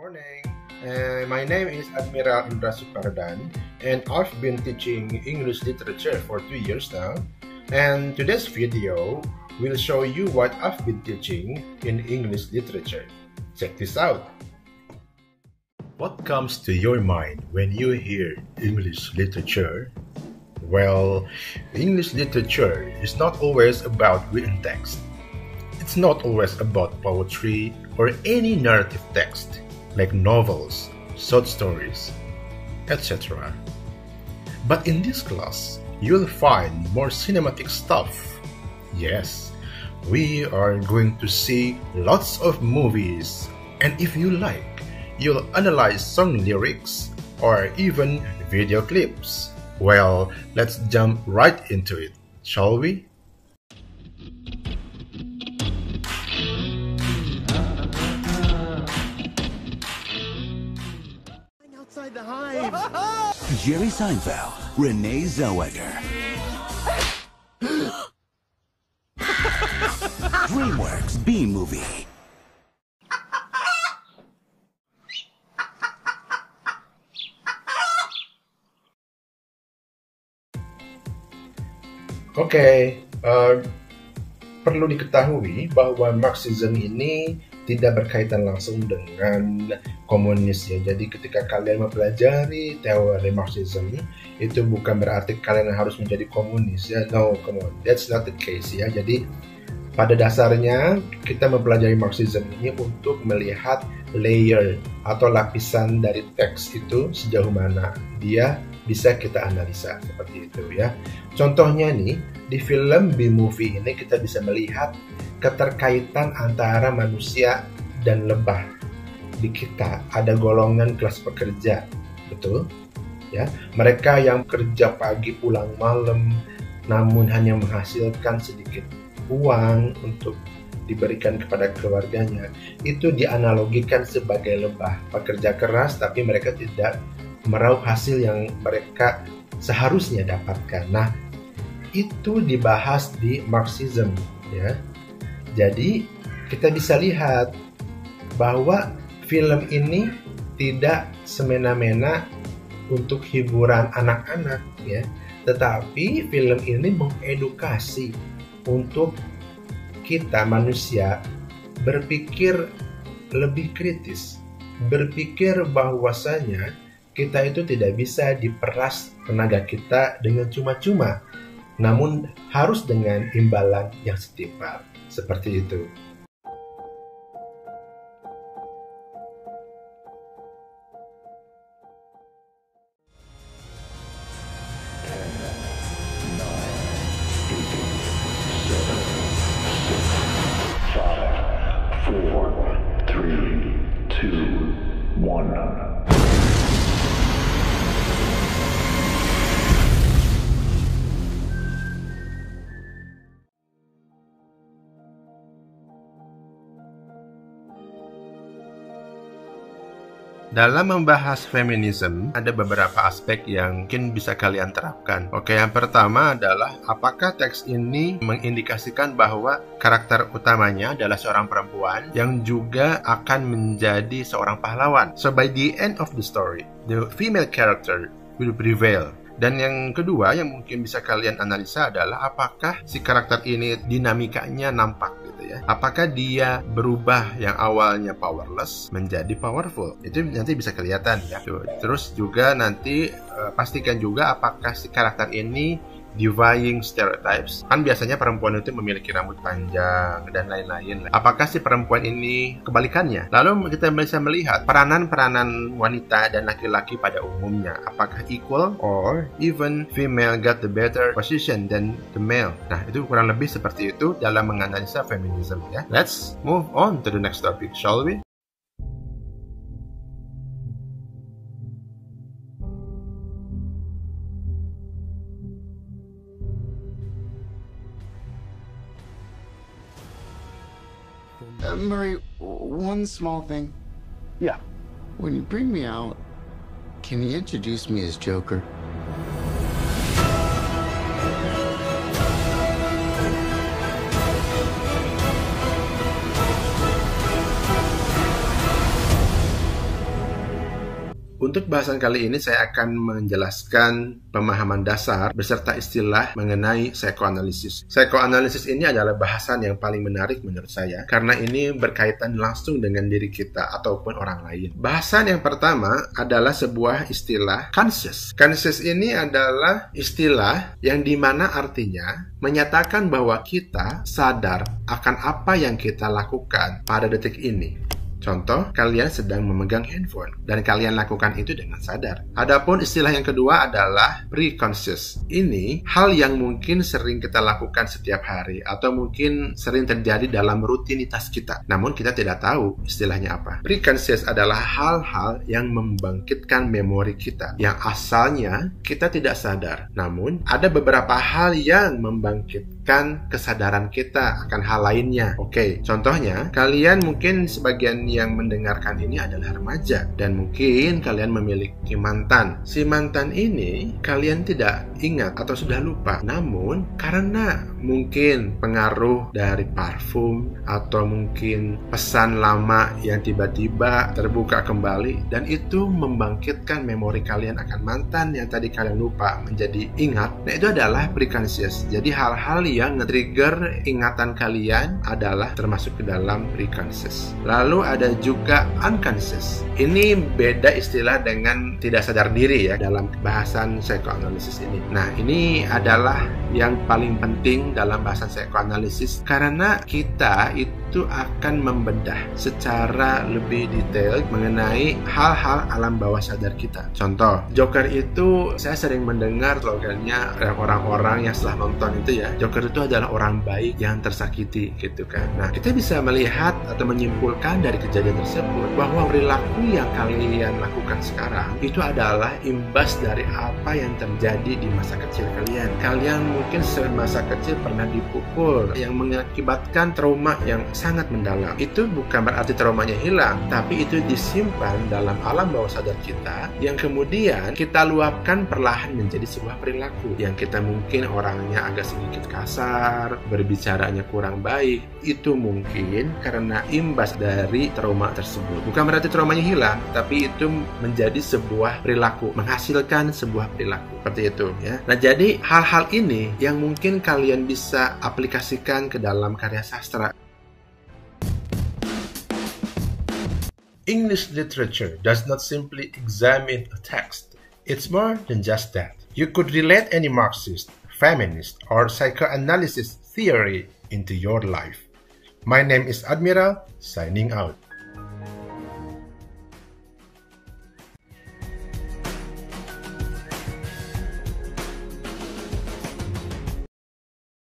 morning. My name is Admiral Indra Sukardan, and I've been teaching English literature for 2 years now. And today's video will show you what I've been teaching in English literature. Check this out. What comes to your mind when you hear English literature? Well, English literature is not always about written text. It's not always about poetry or any narrative text like novels, short stories, etc. But in this class, you'll find more cinematic stuff. Yes, we are going to see lots of movies, and if you like, you'll analyze song lyrics or even video clips. Well, let's jump right into it, shall we? Outside the hive. Jerry Seinfeld, Renee Zellweger. DreamWorks B-Movie. Oke, perlu diketahui bahwa Marxism ini tidak berkaitan langsung dengan komunis ya. Jadi ketika kalian mempelajari teori Marxism, itu bukan berarti kalian harus menjadi komunis ya. No, come on, that's not the case ya. Jadi pada dasarnya kita mempelajari Marxism ini untuk melihat layer atau lapisan dari teks itu sejauh mana dia bisa kita analisa seperti itu ya. Contohnya nih, di film B-Movie ini kita bisa melihat keterkaitan antara manusia dan lebah. Di kita ada golongan kelas pekerja, betul? Ya, mereka yang kerja pagi pulang malam, namun hanya menghasilkan sedikit uang untuk diberikan kepada keluarganya. Itu dianalogikan sebagai lebah, pekerja keras tapi mereka tidak meraup hasil yang mereka seharusnya dapatkan. Nah, itu dibahas di Marxism ya. Jadi kita bisa lihat bahwa film ini tidak semena-mena untuk hiburan anak-anak ya, tetapi film ini mengedukasi untuk kita manusia berpikir lebih kritis, berpikir bahwasanya kita itu tidak bisa diperas tenaga kita dengan cuma-cuma, namun harus dengan imbalan yang setimpal. Seperti itu. Dalam membahas feminisme, ada beberapa aspek yang mungkin bisa kalian terapkan. Oke, yang pertama adalah apakah teks ini mengindikasikan bahwa karakter utamanya adalah seorang perempuan yang juga akan menjadi seorang pahlawan. So by the end of the story, the female character will prevail. Dan yang kedua yang mungkin bisa kalian analisa adalah apakah si karakter ini dinamikanya nampak gitu ya. Apakah dia berubah yang awalnya powerless menjadi powerful. Itu nanti bisa kelihatan ya. Terus juga nanti pastikan juga apakah si karakter ini defying stereotypes. Kan biasanya perempuan itu memiliki rambut panjang dan lain-lain. Apakah si perempuan ini kebalikannya? Lalu kita bisa melihat peranan-peranan wanita dan laki-laki pada umumnya. Apakah equal or even female got the better position than the male? Nah, itu kurang lebih seperti itu dalam menganalisa feminisme ya. Let's move on to the next topic, shall we? Murray, one small thing. Yeah. When you bring me out, can you introduce me as Joker? Untuk bahasan kali ini saya akan menjelaskan pemahaman dasar beserta istilah mengenai psikoanalisis. Psikoanalisis ini adalah bahasan yang paling menarik menurut saya karena ini berkaitan langsung dengan diri kita ataupun orang lain. Bahasan yang pertama adalah sebuah istilah conscious. Conscious ini adalah istilah yang dimana artinya menyatakan bahwa kita sadar akan apa yang kita lakukan pada detik ini. Contoh, kalian sedang memegang handphone dan kalian lakukan itu dengan sadar. Adapun istilah yang kedua adalah pre-conscious. Ini hal yang mungkin sering kita lakukan setiap hari atau mungkin sering terjadi dalam rutinitas kita. Namun kita tidak tahu istilahnya apa. Pre-conscious adalah hal-hal yang membangkitkan memori kita yang asalnya kita tidak sadar. Namun ada beberapa hal yang membangkitkan kesadaran kita akan hal lainnya. Oke, contohnya kalian mungkin sebagian yang mendengarkan ini adalah remaja dan mungkin kalian memiliki mantan. Si mantan ini kalian tidak ingat atau sudah lupa, namun karena mungkin pengaruh dari parfum atau mungkin pesan lama yang tiba-tiba terbuka kembali dan itu membangkitkan memori kalian akan mantan yang tadi kalian lupa menjadi ingat. Nah, itu adalah preconscious. Jadi hal-hal yang nge-trigger ingatan kalian adalah termasuk ke dalam preconscious. Lalu ada juga unconscious. Ini beda istilah dengan tidak sadar diri ya dalam bahasan psikoanalisis ini. Nah, ini adalah yang paling penting dalam bahasan psikoanalisis karena kita itu akan membedah secara lebih detail mengenai hal-hal alam bawah sadar kita. Contoh, Joker itu saya sering mendengar slogannya orang-orang yang setelah nonton itu ya, Joker itu adalah orang baik yang tersakiti gitu kan. Nah, kita bisa melihat atau menyimpulkan dari kejadian tersebut bahwa perilaku yang kalian lakukan sekarang itu adalah imbas dari apa yang terjadi di masa kecil kalian. Kalian mungkin semasa kecil pernah dipukul yang mengakibatkan trauma yang sangat mendalam. Itu bukan berarti traumanya hilang, tapi itu disimpan dalam alam bawah sadar kita yang kemudian kita luapkan perlahan menjadi sebuah perilaku yang kita mungkin orangnya agak sedikit kasar, berbicaranya kurang baik. Itu mungkin karena imbas dari trauma tersebut. Bukan berarti traumanya hilang, tapi itu menjadi sebuah perilaku, menghasilkan sebuah perilaku. Seperti itu ya. Nah, jadi hal-hal ini yang mungkin kalian bisa aplikasikan ke dalam karya sastra. English literature does not simply examine a text. It's more than just that. You could relate any Marxist, feminist, or psychoanalysis theory into your life. My name is Admiral, signing out.